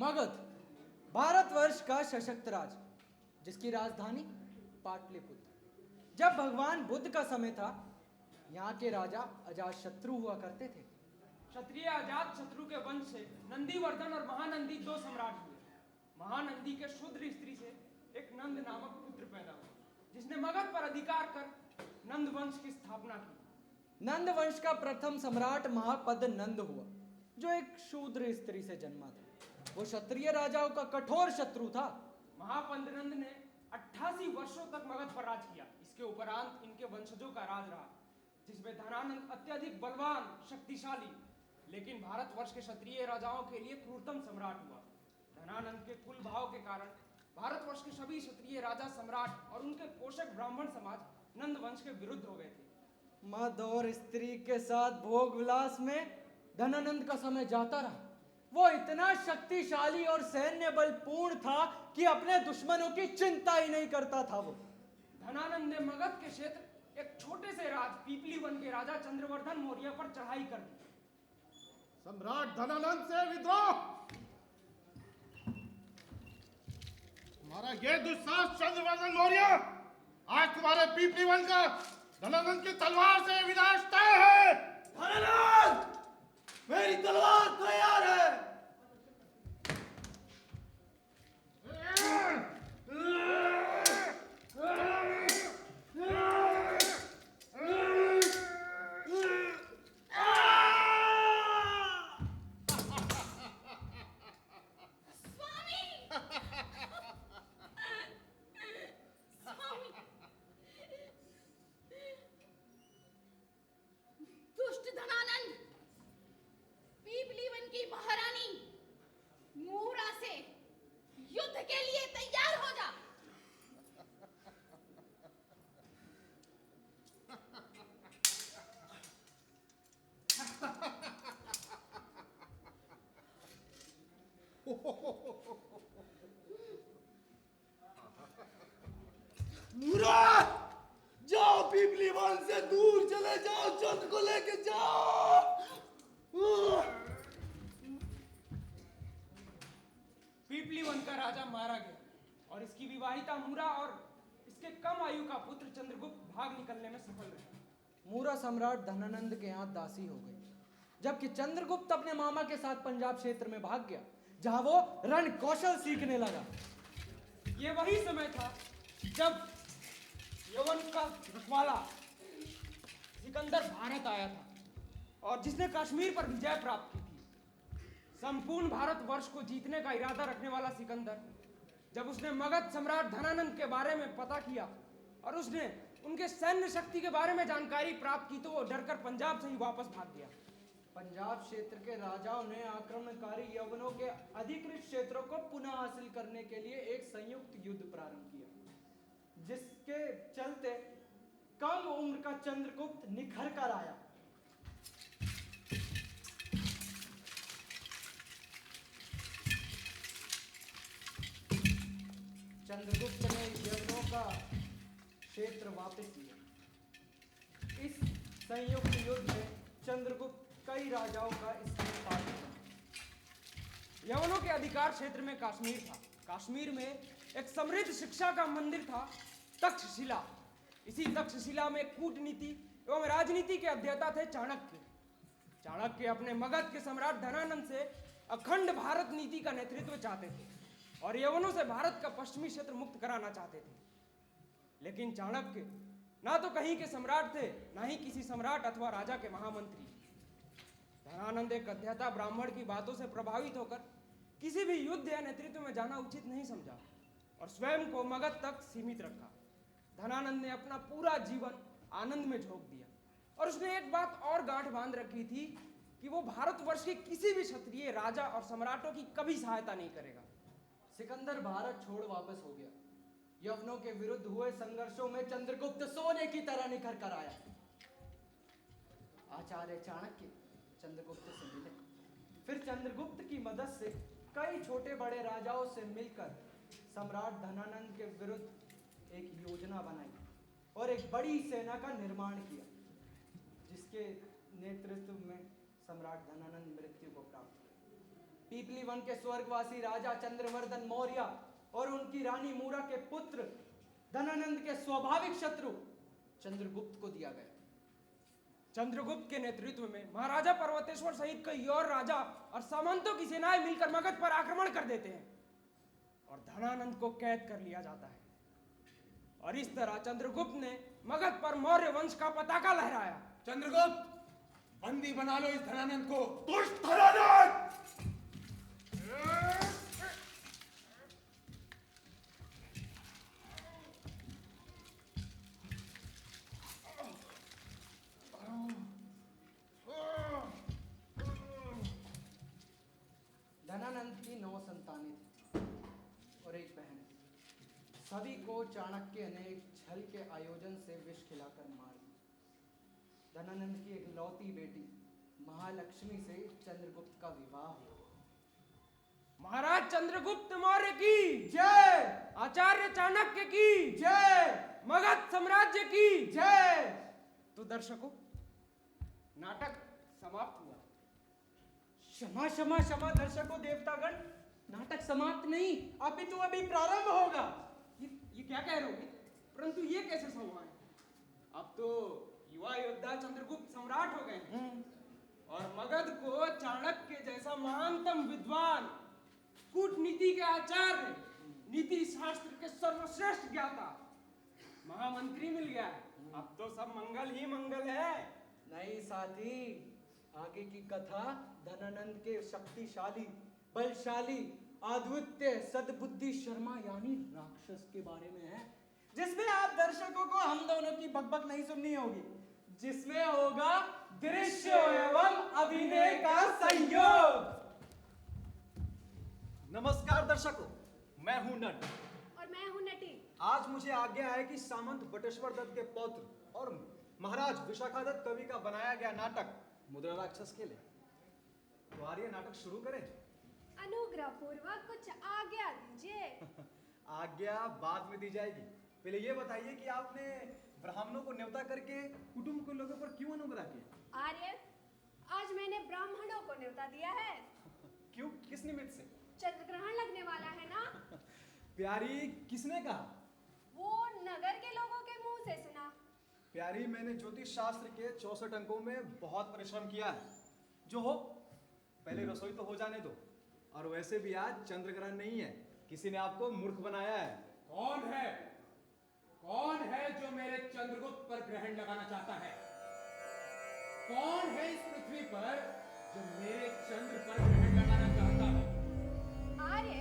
मगध भारतवर्ष का सशक्त राज्य, जिसकी राजधानी पाटलिपुत्र। जब भगवान बुद्ध का समय था, यहाँ के राजा अजातशत्रु हुआ करते थे। क्षत्रिय अजातशत्रु के वंश से नंदीवर्धन और महानंदी दो सम्राट हुए। महानंदी के शूद्र स्त्री से एक नंद नामक पुत्र पैदा हुआ, जिसने मगध पर अधिकार कर नंद वंश की स्थापना की। नंद वंश का प्रथम सम्राट महापद नंद हुआ, जो एक शूद्र स्त्री से जन्मा था। वो क्षत्रिय राजाओं का कठोर शत्रु था। महापद नंद ने 88 वर्षों तक मगध पर राज किया। इसके उपरांत इनके वंशजों का राज रहा, जिसमें धनानंद अत्यधिक बलवान, शक्तिशाली, लेकिन भारतवर्ष के क्षत्रिय राजाओं के लिए क्रूरतम सम्राट हुआ। धनानंद के कुल भाव के कारण भारतवर्ष के सभी क्षत्रिय राजा, सम्राट और उनके पोषक ब्राह्मण समाज नंद वंश के विरुद्ध हो गए थे। मद और स्त्री के साथ भोग विलास में धनानंद का समय जाता रहा। वो इतना शक्तिशाली और सैन्य बल पूर्ण था कि अपने दुश्मनों की चिंता ही नहीं करता था। वो धनानंद ने मगध के क्षेत्र एक छोटे से राज पीपली वन के राजा चंद्रवर्धन मौर्य पर चढ़ाई कर दी। सम्राट धनानंद से विद्रोह। तुम्हारा ये दुस्साहस चंद्रवर्धन मौर्य, आज तुम्हारे पीपली वन का धनानंद की तलवार से विनाश तय है। धनानंद, मेरी तलवार तैयार है। जाओ, पीपली वन से दूर चले जाओ, चंद्र को लेके जाओ। पीपली वन का राजा मारा गया और इसकी विवाहिता मूरा और इसके कम आयु का पुत्र चंद्रगुप्त भाग निकलने में सफल रहे। मूरा सम्राट धनानंद के यहाँ दासी हो गई, जबकि चंद्रगुप्त अपने मामा के साथ पंजाब क्षेत्र में भाग गया, जहां वो रण कौशल सीखने लगा। ये वही समय था जब यवन का रखवाला सिकंदर भारत आया था और जिसने कश्मीर पर विजय प्राप्त की थी। संपूर्ण भारतवर्ष को जीतने का इरादा रखने वाला सिकंदर, जब उसने मगध सम्राट धनानंद के बारे में पता किया और उसने उनके सैन्य शक्ति के बारे में जानकारी प्राप्त की, तो वो डरकर पंजाब से ही वापस भाग गया। पंजाब क्षेत्र के राजाओं ने आक्रमणकारी यवनों के अधिकृत क्षेत्रों को पुनः हासिल करने के लिए एक संयुक्त युद्ध प्रारंभ किया, जिसके चलते कम उम्र का चंद्रगुप्त निखर कर आया। चंद्रगुप्त ने यवनों का क्षेत्र वापस लिया। इस संयुक्त युद्ध में चंद्रगुप्त कई राजाओं का इसमें पार्ट था। यवनों के अधिकार क्षेत्र में कश्मीर था। कश्मीर में एक समृद्ध शिक्षा का मंदिर था, तक्षशिला। इसी तक्षशिला में कूटनीति एवं राजनीति के अध्येता थे चाणक्य। चाणक्य अपने मगध के सम्राट धनानंद से अखंड भारत नीति का नेतृत्व चाहते थे और यवनों से भारत का पश्चिमी क्षेत्र मुक्त कराना चाहते थे। लेकिन चाणक्य ना तो कहीं के सम्राट थे, ना ही किसी सम्राट अथवा राजा के महामंत्री। धनानंद एक अध्येता ब्राह्मण की बातों से प्रभावित होकर किसी भी युद्ध या नेतृत्व में जाना उचित नहीं समझा और स्वयं को मगध तक सीमित रखा। धनानंद ने अपना पूरा जीवन आनंद में झोंक दिया और उसने एक बात और गांठ बांध रखी थी कि वो भारतवर्ष के किसी भी क्षत्रिय राजा और सम्राटों की कभी सहायता नहीं करेगा। सिकंदर भारत छोड़ वापस हो गया। यवनों के विरुद्ध हुए संघर्षों में चंद्रगुप्त सोने की तरह निखर कर आया। आचार्य चाणक्य चंद्रगुप्त से मिले। फिर चंद्रगुप्त की मदद से कई छोटे बड़े राजाओं से मिलकर सम्राट धनानंद के विरुद्ध एक योजना बनाई और एक बड़ी सेना का निर्माण किया, जिसके नेतृत्व में सम्राट धनानंद मृत्यु को प्राप्त हुए। पीपली वन के स्वर्गवासी राजा चंद्रवर्धन मौर्य और उनकी रानी मूरा के पुत्र धनानंद के स्वाभाविक शत्रु चंद्रगुप्त को दिया गया। चंद्रगुप्त के नेतृत्व में महाराजा पर्वतेश्वर सहित कई और राजा और सामंतों की सेनाएं मिलकर मगध पर आक्रमण कर देते हैं और धनानंद को कैद कर लिया जाता है। और इस तरह चंद्रगुप्त ने मगध पर मौर्य वंश का पताका लहराया। चंद्रगुप्त, बंदी बना लो इस धनानंद को। दुष्ट धनानंद! धनानंद की 9 संतानें थी और एक बहन थी। सभी को चाणक्य ने एक छल के आयोजन से विष खिलाकर मार दिया। धनानंद की एक लौती बेटी महालक्ष्मी से चंद्रगुप्त का विवाह हुआ। महाराज चंद्रगुप्त मौर्य की जय! आचार्य चाणक्य की जय! मगध साम्राज्य की जय! तो दर्शकों, नाटक समाप्त हुआ। क्षमा क्षमा क्षमा दर्शकों देवतागण, नाटक समाप्त नहीं, अभी तो अभी प्रारंभ होगा। ये क्या कह रहे हो? परंतु ये कैसे संभव है? अब तो युवा योद्धा चंद्रगुप्त सम्राट हो गए हैं और मगध को चाणक्य जैसा महानतम विद्वान, कूटनीति के आचार्य, नीति शास्त्र के सर्वश्रेष्ठ ज्ञाता महामंत्री मिल गया है। अब तो सब मंगल ही मंगल है। नहीं साथी, आगे की कथा धनानंद के शक्तिशाली, बलशाली, अद्वितीय सद्बुद्धि शर्मा यानी राक्षस के बारे में है, जिसमें आप दर्शकों को हम दोनों की बकबक नहीं सुननी होगी, जिसमें होगा दृश्य एवं अभिनय का संयोग। नमस्कार दर्शकों, मैं हूं नट और मैं हूं नटी। आज मुझे आज्ञा है कि सामंत बटेश्वर दत्त के पौत्र और महाराज विशाखादत्त कवि का बनाया गया नाटक मुद्रा राक्षस खेले। तो आइए नाटक शुरू करें। अनुग्रह पूर्वक कुछ आज्ञा दीजिए। आज्ञा बाद में दी जाएगी। पहले ये बताइए कि आपने ब्राह्मणों को न्योता करके कुटुंब के लोगों पर क्यों अनुग्रह किया? आर्य, आज मैंने ब्राह्मणों को न्योता दिया है। क्यों, किस निमित्त से? चंद्र ग्रहण लगने वाला है ना। प्यारी, किसने कहा? वो नगर के लोगों के मुंह से सुना। प्यारी, मैंने ज्योतिष शास्त्र के 64 अंकों में बहुत परिश्रम किया है। जो हो, पहले रसोई तो हो जाने दो। और वैसे भी आज चंद्र ग्रहण नहीं है, किसी ने आपको मूर्ख बनाया है। कौन है? कौन है जो मेरे चंद्रगुप्त पर ग्रहण लगाना चाहता है? कौन है इस पृथ्वी पर जो मेरे चंद्र पर ग्रहण लगाना चाहता है? आर्य,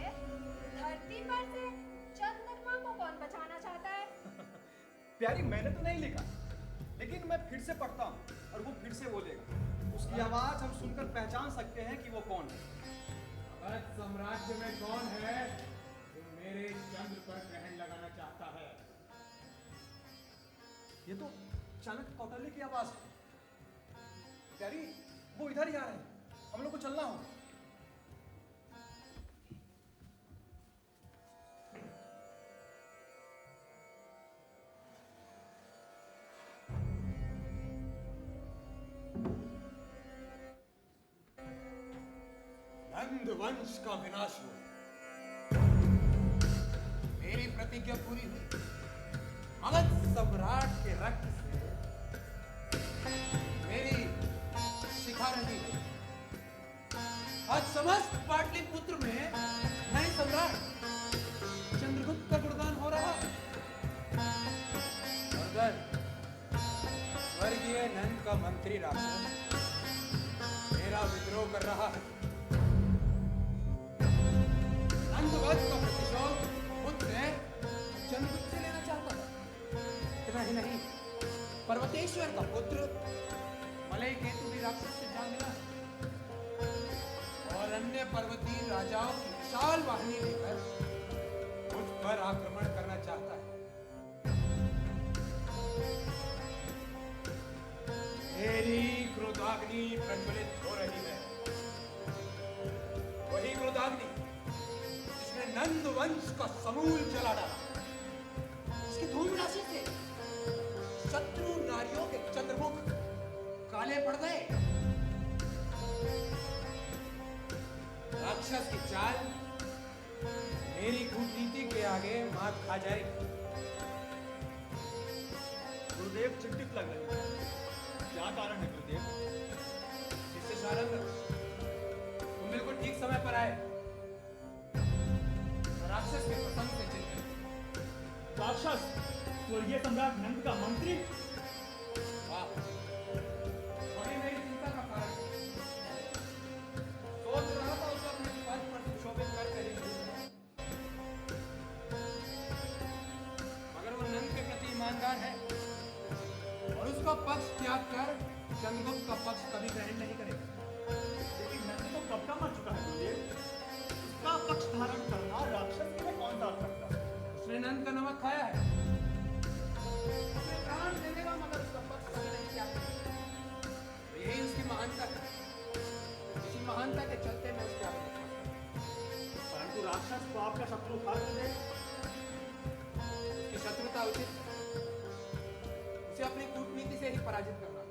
धरती पर से चंद्रमा को कौन बचाना चाहता है? प्यारी, मैंने तो नहीं लिखा, लेकिन मैं फिर से पढ़ता हूँ और वो फिर से बोलेगा। उसकी आवाज हम सुनकर पहचान सकते हैं कि वो कौन है। मगध साम्राज्य में कौन है जो मेरे चंद्र पर ग्रहण लगाना चाहता है? ये तो चाणक्य कौटल्य की आवाज है। प्यारी, वो इधर ही आ रहे हैं, हम लोग को चलना होगा। नंद वंश का विनाश हुआ, मेरी प्रतिज्ञा पूरी हुई। मगध सम्राट के रक्त से मेरी शिखा रही गई। आज समस्त पाटलिपुत्र में नए सम्राट चंद्रगुप्त का गुणगान हो रहा। मगर स्वर्गीय नंद का मंत्री राक्षस मेरा विद्रोह कर रहा है। नंदवंश का प्रतिशोध मुझसे चंद्रगुप्त से लेना चाहता था। इतना ही नहीं, पर्वतेश्वर का पुत्र मलय केतु भी राक्षस से जा मिला और अन्य पर्वतीय राजाओं की विशाल वाहिनी लेकर मुझ पर आक्रमण करना चाहता है। मेरी क्रोधाग्नि प्रज्वलित हो रही है, वही क्रोधाग्नि जिसने नंद वंश का समूल जला डाला। इसकी धूल राशि से शत्रु नारियों के चंद्रमुख काले पड़ गए। राक्षस की चाल मेरी कूटनीति के आगे मात खा जाएगी। गुरुदेव चिंतित लग रहे हैं। क्या कारण है गुरुदेव? शिष्य शारंग, तुम बिल्कुल ठीक समय पर आए। राक्षस के प्रसंग से चिंतित। राक्षस स्वर्गीय सम्राट नंद का मंत्री? वाह, वही मेरी चिंता का कारण है। सोच रहा था उसे अपने पद पर सुशोभित करके ही दूँ। मगर वो नंद के प्रति ईमानदार है और उसका पक्ष त्याग कर चंद्रगुप्त का पक्ष कभी ग्रहण नहीं करेगा। लेकिन नंद तो कब का मर चुका है गुरुदेव। उसका पक्ष धारण करना राक्षस के लिए कौन सा सकता है? उसने नंद का नमक खाया है। अपने प्राण दे देगा मगर उसका पक्ष कभी नहीं त्याग करेगा। तो यही उसकी महानता है। इसी महानता के चलते मैं उसके आगे नहीं बढ़ता। परंतु राक्षस तो आपका शत्रु था गुरुदेव। उसकी शत्रुता उचित है। उसे अपनी कूटनीति से ही पराजित करना है।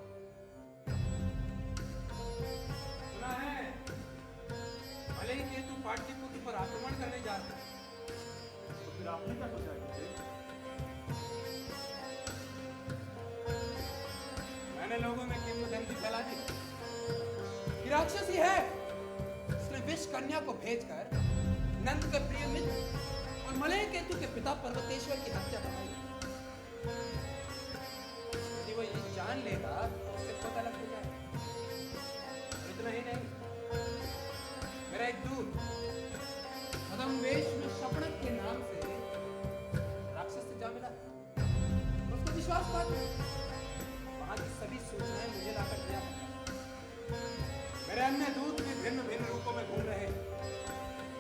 सुना है भले ही केतु पाटलिपुत्र पर आक्रमण करने जा रहा है। तो फिर आपने क्या सोचा है गुरुदेव? मैंने लोगों में किंवदंती फैला दी कि राक्षस ही है। उसने विष कन्या को भेजकर नंद के प्रिय मित्र और मलय केतु के पिता पर्वतेश्वर की हत्या कराई। यदि वो ये जान लेगा तो उससे पता लग जाएगा। और इतना ही नहीं, मेरा एक दूत मदम वेश में शपनक के नाम से राक्षस से जा मिला। उसको विश्वास पात्र वहां की सभी सूचनाएं मुझे लाकर दिया। मेरे अन्य दूत भी भिन्न भिन्न रूपों में घूम रहे हैं।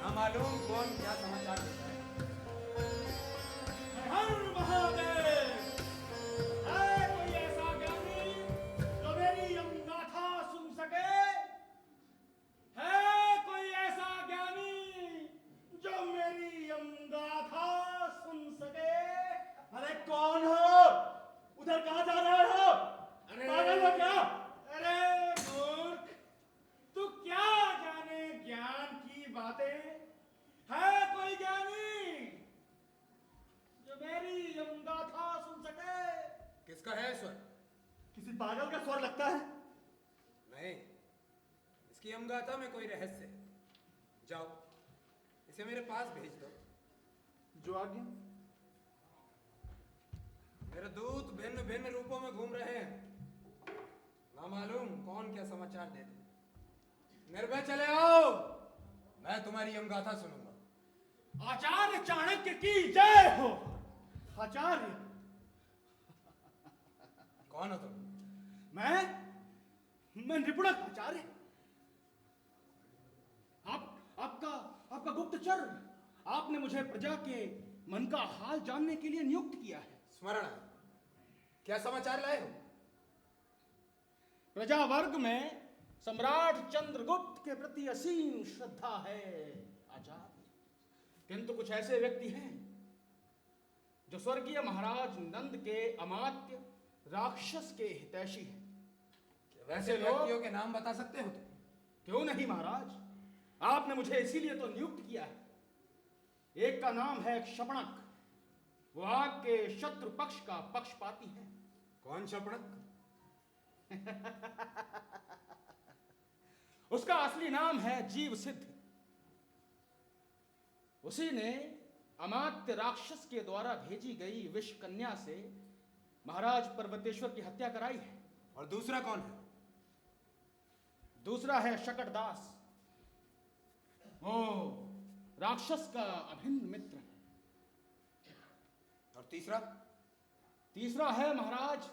ना मालूम कौन क्या समाचार देता है। हर महादेव! है कोई ऐसा ज्ञानी जो मेरी यमगाथा सुन सके? है कोई ऐसा ज्ञानी जो मेरी यमगाथा सुन सके? अरे कौन हो? उधर कहाँ जा रहे हो? पागल हो क्या? अरे मूर्ख, तू क्या जाने ज्ञान की बातें? है कोई ज्ञानी जो मेरी यमगाथा सुन सके? किसका है स्वर? किसी पागल का स्वर लगता है। नहीं, इसकी यमगाथा में कोई रहस्य है। जाओ, इसे मेरे पास भेज दो। जो आज्ञा। मेरे दूत भिन्न भिन्न रूपों में घूम रहे हैं। ना मालूम कौन क्या समाचार दे दे। निर्भय चले आओ, मैं तुम्हारी यमगाथा सुनूंगा। आचार्य चाणक्य की जय हो। आचार्य, कौन हो तुम? मैं निपुणक आचार्य। आपका गुप्तचर। आपने मुझे प्रजा के मन का हाल जानने के लिए नियुक्त किया है। स्मरण है, क्या समाचार लाए हो? प्रजा वर्ग में सम्राट चंद्रगुप्त के प्रति असीम श्रद्धा है आचार्य। किंतु कुछ ऐसे व्यक्ति हैं जो स्वर्गीय महाराज नंद के अमात्य राक्षस के हितैषी हैं। वैसे व्यक्तियों के नाम बता सकते हो तुम? क्यों नहीं महाराज, आपने मुझे इसीलिए तो नियुक्त किया है। एक का नाम है शपणक। वो आपके शत्रु पक्ष का पक्षपाती है। कौन शपणक? उसका असली नाम है जीव सिद्ध। उसी ने अमात्य राक्षस के द्वारा भेजी गई विष कन्या से महाराज पर्वतेश्वर की हत्या कराई है। और दूसरा कौन है? दूसरा है शकटदास। वो राक्षस का अभिन्न मित्र है। और तीसरा? तीसरा है महाराज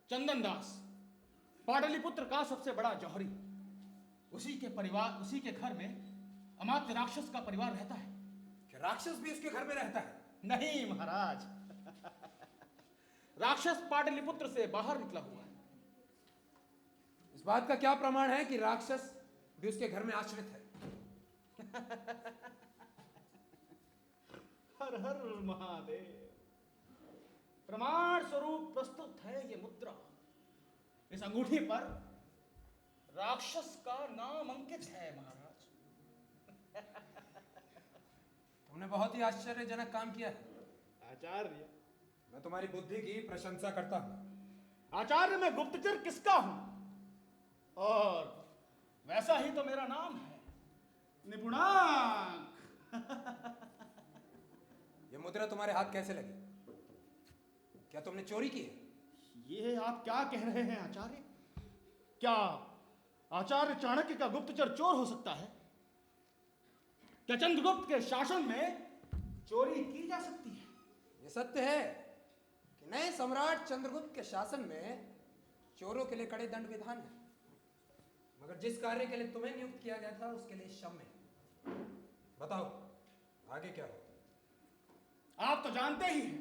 चंदनदास, पाटलिपुत्र का सबसे बड़ा जौहरी। उसी के घर में अमात्य राक्षस का परिवार रहता है। क्या राक्षस भी उसके घर में रहता है? नहीं महाराज, राक्षस पाटलिपुत्र से बाहर निकला हुआ है। इस बात का क्या प्रमाण है कि राक्षस भी उसके घर में आश्रित है? हर हर महादेव। प्रमाण स्वरूप प्रस्तुत है ये मुद्रा। इस अंगूठी पर राक्षस का नाम अंकित है महाराज। तुमने बहुत ही आश्चर्यजनक काम किया है। आचार्य, मैं तुम्हारी बुद्धि की प्रशंसा करता हूँ। आचार्य मैं गुप्तचर किसका हूं? और वैसा ही तो मेरा नाम है, निपुणांक। ये मुद्रा तुम्हारे हाथ कैसे लगी? क्या तुमने चोरी की है? ये आप क्या कह रहे हैं आचार्य? क्या आचार्य चाणक्य का गुप्तचर चोर हो सकता है? क्या चंद्रगुप्त के शासन में चोरी की जा सकती है? ये सत्य है कि नए सम्राट चंद्रगुप्त के शासन में चोरों के लिए कड़े दंड विधान है, मगर जिस कार्य के लिए तुम्हें नियुक्त किया गया था उसके लिए क्षम्य है। बताओ आगे क्या हो? आप तो जानते ही हैं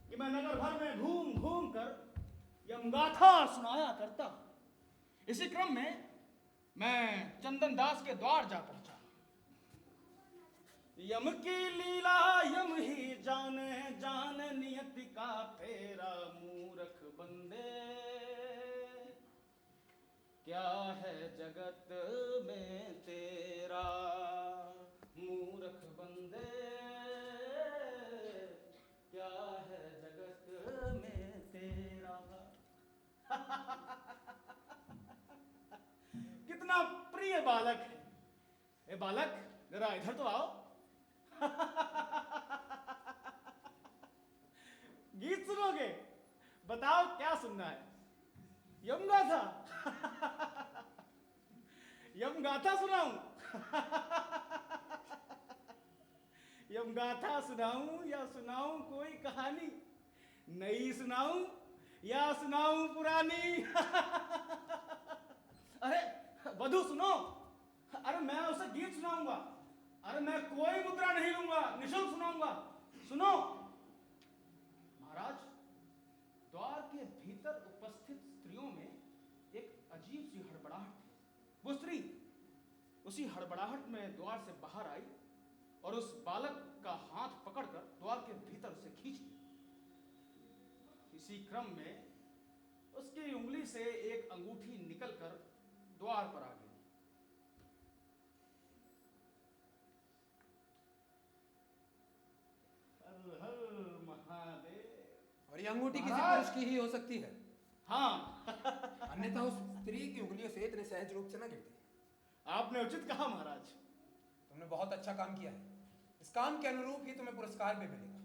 कि मैं नगर भर में घूम घूम कर यमगाथा सुनाया करता। इसी क्रम में मैं चंदन दास के द्वार जा पहुंचा। यम की लीला यम ही जाने, जान नियति का फेरा मूर्ख बंदे। क्या है जगत में तेरा मूर्ख बंदे, क्या है जगत में तेरा। कितना प्रिय बालक है। ए बालक, जरा इधर तो आओ। गीत सुनोगे? बताओ क्या सुनना है? यमगाथा? यमगाथा सुनाऊं? यमगाथा सुनाऊं या सुनाऊं कोई कहानी? नई सुनाऊं या सुनाऊं पुरानी? अरे वधु सुनो। अरे मैं उसे गीत सुनाऊंगा। अरे मैं कोई मुद्रा नहीं लूंगा, निःशुल्क सुनाऊंगा। सुनो महाराज, द्वार के भीतर उपस्थित स्त्रियों में एक अजीब सी हड़बड़ाहट थी। वो स्त्री उसी हड़बड़ाहट में द्वार से बाहर आई और उस बालक का हाथ पकड़कर द्वार के भीतर से खींच लिया। इसी क्रम में उसकी उंगली से एक अंगूठी निकलकर द्वार पर आ गई। हर हर महादेव। और ये अंगूठी किसी पुरुष की ही हो सकती है। हाँ। अन्यथा उस स्त्री की उंगलियों से इतने सहज रूप से न गिरती। आपने उचित कहा महाराज। तुमने बहुत अच्छा काम किया है। इस काम के अनुरूप ही तुम्हें पुरस्कार भी मिलेगा।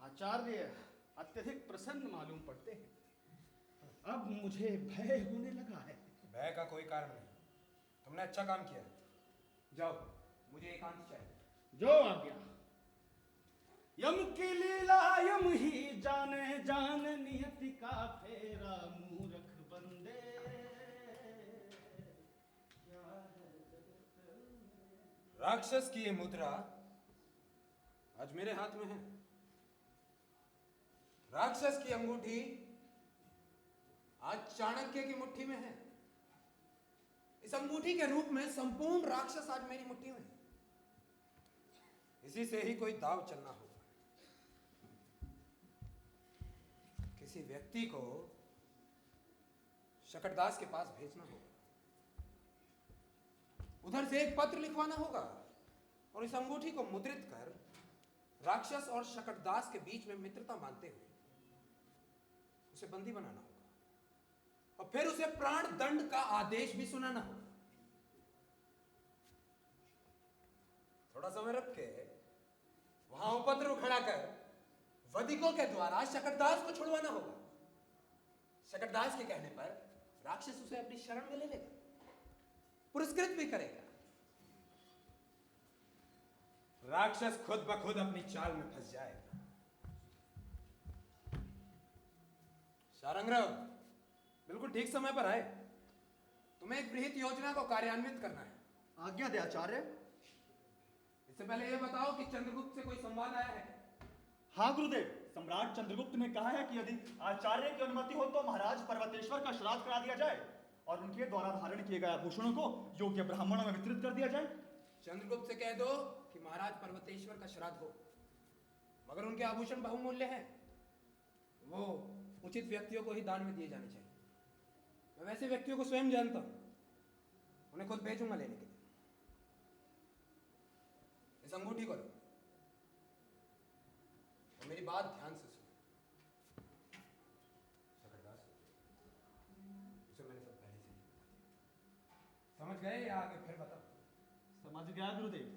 आचार्य अत्यधिक प्रसन्न मालूम पड़ते हैं। अब मुझे भय होने लगा है। भय का कोई कारण नहीं, तुमने अच्छा काम किया है। जाओ, मुझे एकांत चाहिए। जो आ गया। यम की लीला यम ही जाने, जान नियति का फेरा मूर्ख बंदे। क्या है जगत में। राक्षस की ये मुद्रा आज मेरे हाथ में है। राक्षस की अंगूठी आज चाणक्य की मुट्ठी में है। इस अंगूठी के रूप में संपूर्ण राक्षस आज मेरी मुट्ठी में है। इसी से ही कोई दाव चलना होगा। किसी व्यक्ति को शकटदास के पास भेजना होगा, उधर से एक पत्र लिखवाना होगा और इस अंगूठी को मुद्रित कर राक्षस और शकटदास के बीच में मित्रता मानते हुए उसे बंदी बनाना होगा और फिर उसे प्राण दंड का आदेश भी सुनाना होगा। थोड़ा समय रख के वहां उपद्रव खड़ा कर वधिकों के द्वारा शकटदास को छुड़वाना होगा। शकटदास के कहने पर राक्षस उसे अपनी शरण में ले लेगा, पुरस्कृत भी करेगा। राक्षस खुद ब खुद अपनी चाल में फंस जाएगा। शारंग्रह बिल्कुल ठीक समय पर आए। तुम्हें एक बृहत योजना को कार्यान्वित करना है। आज्ञा दे आचार्य। इससे पहले यह बताओ कि चंद्रगुप्त से कोई संवाद आया है? हाँ गुरुदेव, सम्राट चंद्रगुप्त ने कहा है कि यदि आचार्य की अनुमति हो तो महाराज पर्वतेश्वर का श्राद्ध करा दिया जाए और उनके द्वारा धारण किए गए आभूषणों को योग्य ब्राह्मणों में वितरित कर दिया जाए। चंद्रगुप्त से कह दो कि महाराज पर्वतेश्वर का श्राद्ध हो, मगर उनके आभूषण बहुमूल्य हैं, वो उचित व्यक्तियों को ही दान में दिए जाने चाहिए। मैं ऐसे व्यक्तियों को स्वयं जानता हूं, उन्हें खुद भेजूंगा लेने के लिए। इस अंगूठी को लो और मेरी बात ध्यान से सुनो। सकरदास, इसे मैंने सब पहले से ही समझ गए या आगे फिर बताओ? समझ गया गुरुदेव।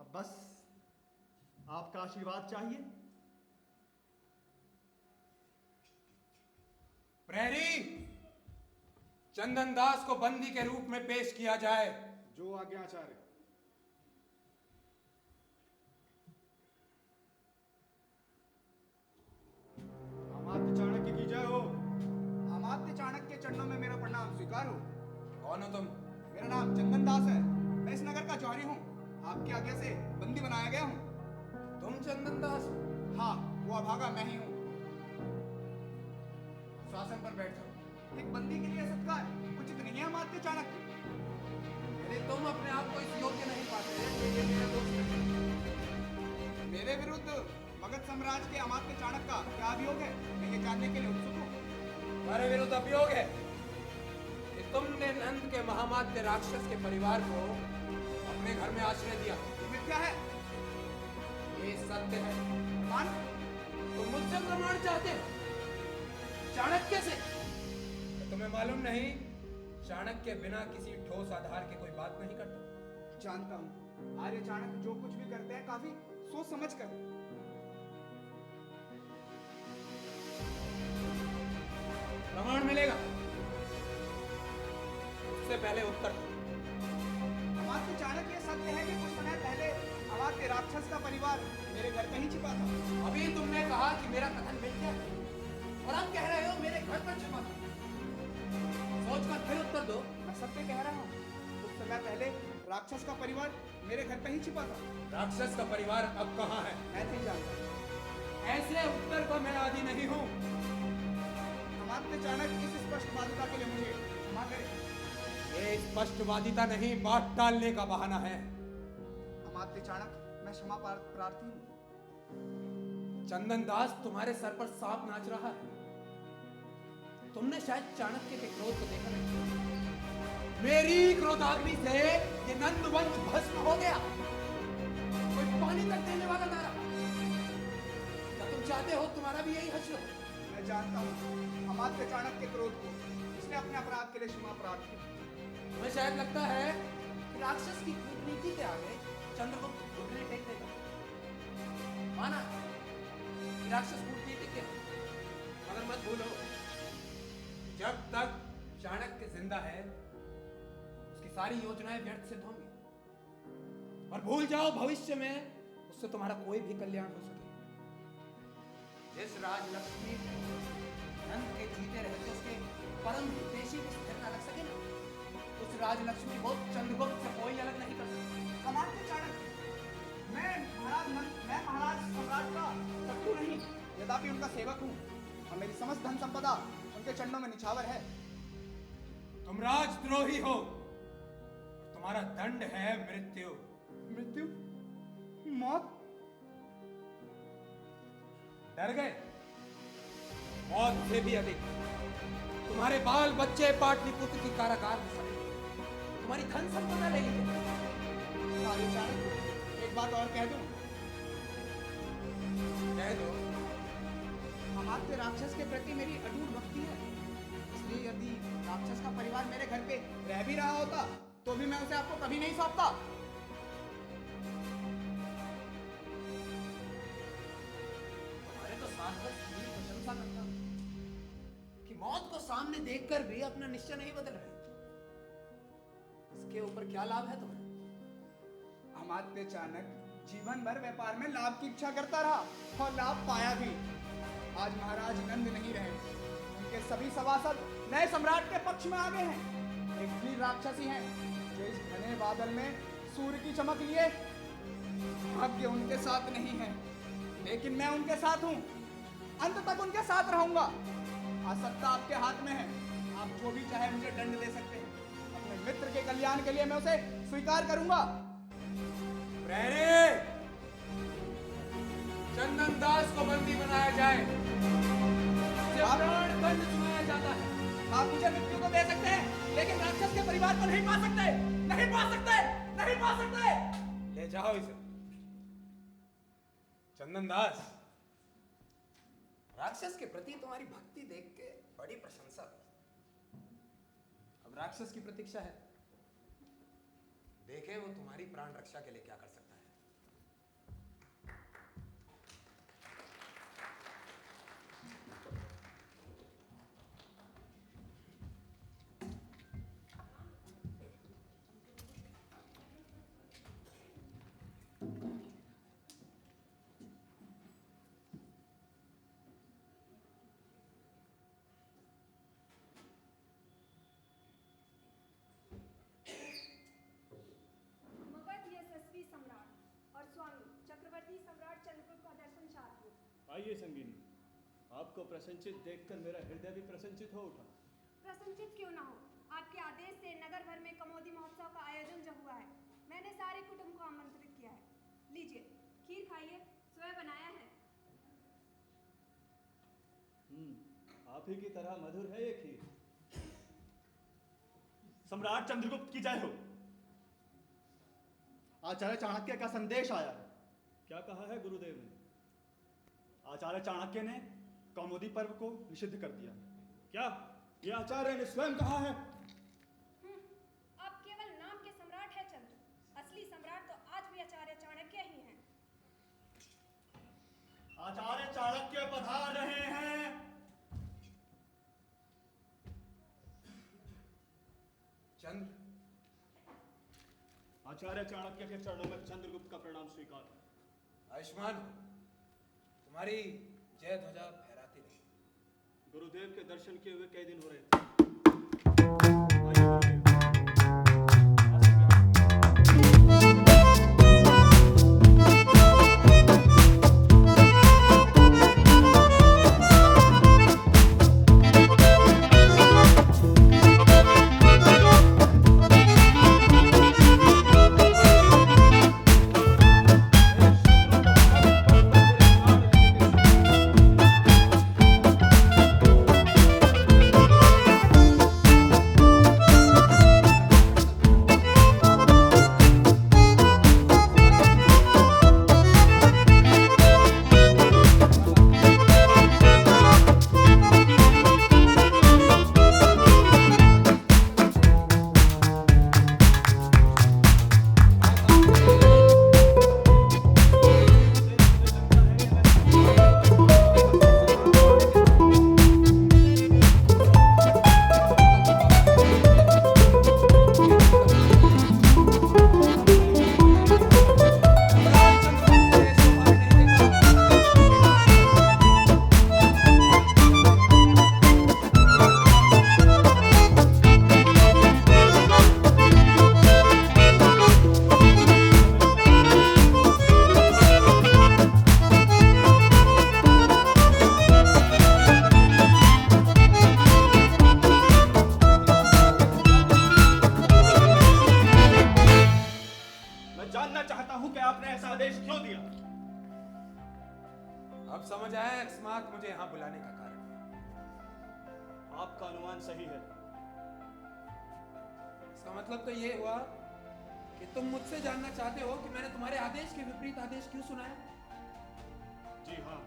अब बस आपका आशीर्वाद चाहिए। प्रहरी, चंदन दास को बंदी के रूप में पेश किया जाए। जो आज्ञाचार्य। अमात्य चाणक्य की जय हो। अमात्य चाणक्य के चरणों में मेरा प्रणाम स्वीकार हो। कौन हो तुम? मेरा नाम चंदन दास है। मैं इस नगर का जौहरी हूँ। आपकी आज्ञा से बंदी बनाया गया हूँ। तुम चंदन दास? हाँ, वो अभागा मैं ही हूँ। शासन पर बैठ जाओ। एक बंदी के लिए सत्कार उचित नहीं है अमात्य चाणक्य। यदि तुम अपने आप को इस योग्य नहीं पाते तो ये मेरे दोस्त नहीं। मेरे विरुद्ध मगध साम्राज्य के अमात्य चाणक्य का क्या अभियोग है, मैं ये जानने के लिए उत्सुक हूँ। तुम्हारे विरुद्ध अभियोग है कि तुमने नंद के महामात्य राक्षस के परिवार को अपने घर में आश्रय दिया। ये मिथ्या है। ये सत्य है। प्रमाण? तुम मुझसे प्रमाण चाहते हो? चाणक्य से? तो तुम्हें मालूम नहीं, चाणक्य बिना किसी ठोस आधार के कोई बात नहीं करता। जानता हूँ, आर्य चाणक्य जो कुछ भी करते हैं काफी सोच समझ कर। प्रमाण मिलेगा, उससे पहले उत्तर दो। अमात्य चाणक्य सत्य है कि कुछ समय पहले अमात्य राक्षस का परिवार मेरे घर पे ही छिपा था। अभी तुमने कहा कि मेरा कथन मिथ्या है और अब कह रहे हो मेरे घर पर छिपा था। सोचकर फिर उत्तर दो। मैं सत्य कह रहा हूँ, कुछ समय पहले राक्षस का परिवार मेरे घर पे ही छिपा था। राक्षस का परिवार अब कहाँ है? मैं नहीं जानता। ऐसे उत्तर को मैं आदी नहीं हूँ। अमात्य चाणक्य इस स्पष्टवादिता के लिए मुझे क्षमा करें। ये स्पष्टवादिता नहीं, बात टालने का बहाना है। अमात्य चाणक्य, मैं क्षमा प्रार्थी हूँ। चंदन दास, तुम्हारे सर पर सांप नाच रहा है। तुमने शायद चाणक्य के क्रोध को देखा नहीं। मेरी क्रोधाग्नि से ये नंदवंश भस्म हो गया। कोई पानी तक देने वाला ना रहा। क्या तुम चाहते हो तुम्हारा भी यही हश्र हो? मैं जानता हूँ अमात्य चाणक्य के क्रोध को, इसलिए अपने अपराध के लिए क्षमा प्रार्थी हूँ। तुम्हें शायद लगता है कि राक्षस की कूटनीति के आगे चंद्रगुप्त घुटने टेक देगा। माना कि राक्षस कूटनीति के, मगर मत भूलो, जब तक चाणक्य जिंदा है उसकी सारी योजनाएं व्यर्थ सिद्ध होंगी। और भूल जाओ भविष्य में उससे तुम्हारा कोई भी कल्याण हो सके। जिस राजलक्ष्मी को नंद के जीते रहते उसके परम हितैषी की स्थिर न रख सके ना, उस राजलक्ष्मी को चंद्रगुप्त से कोई अलग नहीं कर सकता। अमात्य चाणक्य, मैं महाराज सम्राट का शत्रु नहीं, यद्यपि उनका सेवक हूँ और मेरी समस्त धन संपदा उनके चरणों में निछावर है। तुम राजद्रोही हो, तुम्हारा दंड है मृत्यु। मृत्यु? मौत? डर गए? मौत से भी अधिक तुम्हारे बाल बच्चे पाटलिपुत्र की कारागार में सड़े, तुम्हारी धन संपदा ले ली। आर्य चाणक्य, एक बात और कह दूं? कह दो। अमात्य राक्षस के प्रति मेरी अटूट भक्ति है, इसलिए यदि राक्षस का परिवार मेरे घर पे रह भी रहा होता तो भी मैं उसे आपको कभी नहीं सौंपता। तुम्हारे तो शाश्वत की प्रशंसा करता हूं कि मौत को सामने देखकर भी अपना निश्चय नहीं बदल रहे। इसके ऊपर क्या लाभ है तुम्हें? अमात्य चाणक्य जीवन भर व्यापार में लाभ की इच्छा करता रहा और लाभ पाया भी। आज महाराज नंद नहीं रहे, उनके सभी सभासद नए सम्राट के पक्ष में आ गए हैं। एक भी राक्षसी हैं जो इस घने बादल में सूर्य की चमक लिए। भाग्य उनके साथ नहीं है, लेकिन मैं उनके साथ हूँ, अंत तक उनके साथ रहूंगा। आज सत्ता आपके हाथ में है, आप जो भी चाहे मुझे दंड दे सकते हैं। अपने मित्र के कल्याण के लिए मैं उसे स्वीकार करूंगा। प्रहरी, चंदन दास को बंदी बनाया जाए, प्राण दंड सुनाया जाता है। आप मुझे मृत्यु को दे सकते हैं, लेकिन राक्षस के परिवार को नहीं पा सकते, नहीं पा सकते, नहीं पा सकते। ले जाओ इसे। चंदन दास, राक्षस के प्रति तुम्हारी भक्ति देख के बड़ी प्रशंसा हुई। अब राक्षस की प्रतीक्षा है, देखें वो तुम्हारी प्राण रक्षा के लिए क्या कर सकता है। आइए संगीनी, आपको प्रसन्नचित देखकर मेरा हृदय भी प्रसन्नचित हो उठा। प्रसन्नचित क्यों ना हो, आपके आदेश से नगर भर में कमोदी महोत्सव का आयोजन जो हुआ है, मैंने सारे कुटुंब को आमंत्रित किया है। लीजिए, खीर खाइए, स्वयं बनाया है। आप ही की तरह मधुर है ये खीर। सम्राट चंद्रगुप्त की जय हो। आचार्य चाणक्य का संदेश आया है। क्या कहा है गुरुदेव ने? आचार्य चाणक्य ने कौमुदी पर्व को निषिद्ध कर दिया। क्या ये आचार्य ने स्वयं कहा है? आप केवल नाम के सम्राट हैं चंद्र, असली सम्राट तो आज भी आचार्य चाणक्य ही हैं। आचार्य चाणक्य पधार रहे हैं। चंद्र, आचार्य चाणक्य के चरणों में चंद्रगुप्त का प्रणाम स्वीकार। आयुष्मान हो, तुम्हारी जय ध्वजा फहराती रही। गुरुदेव के दर्शन किए हुए कई दिन हो रहे थे। समझ आया अकस्मात मुझे यहाँ बुलाने का कारण। आपका अनुमान सही है। इसका मतलब तो ये हुआ कि तुम मुझसे जानना चाहते हो कि मैंने तुम्हारे आदेश के विपरीत आदेश क्यों सुनाया? जी हाँ।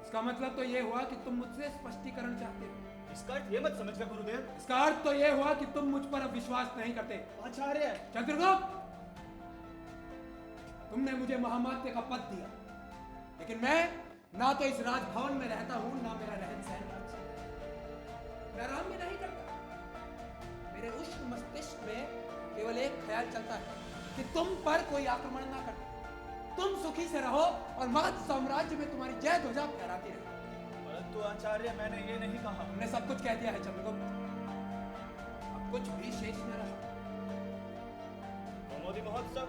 इसका मतलब तो ये हुआ कि तुम मुझसे स्पष्टीकरण चाहते हो। इसका अर्थ ये मत समझिए गुरुदेव। इसका अर्थ तो ये हुआ कि तुम मुझ पर अब विश्वास नहीं करते। आचार्य चंद्रगुप्त, तुमने मुझे महामात्य का पद दिया, लेकिन मैं ना तो इस राजभवन में रहता हूं, ना मेरा रहन सहन मैं आराम में नहीं करता। मेरे उष्ण मस्तिष्क में केवल एक ख्याल चलता है कि तुम पर कोई आक्रमण ना करे, तुम सुखी से रहो और मगध साम्राज्य में तुम्हारी जय ध्वजा फहराती रहे। परंतु आचार्य मैंने ये नहीं कहा। हमने सब कुछ कह दिया है चंद्रगुप्त, अब कुछ भी शेष न रहा। कौमुदी महोत्सव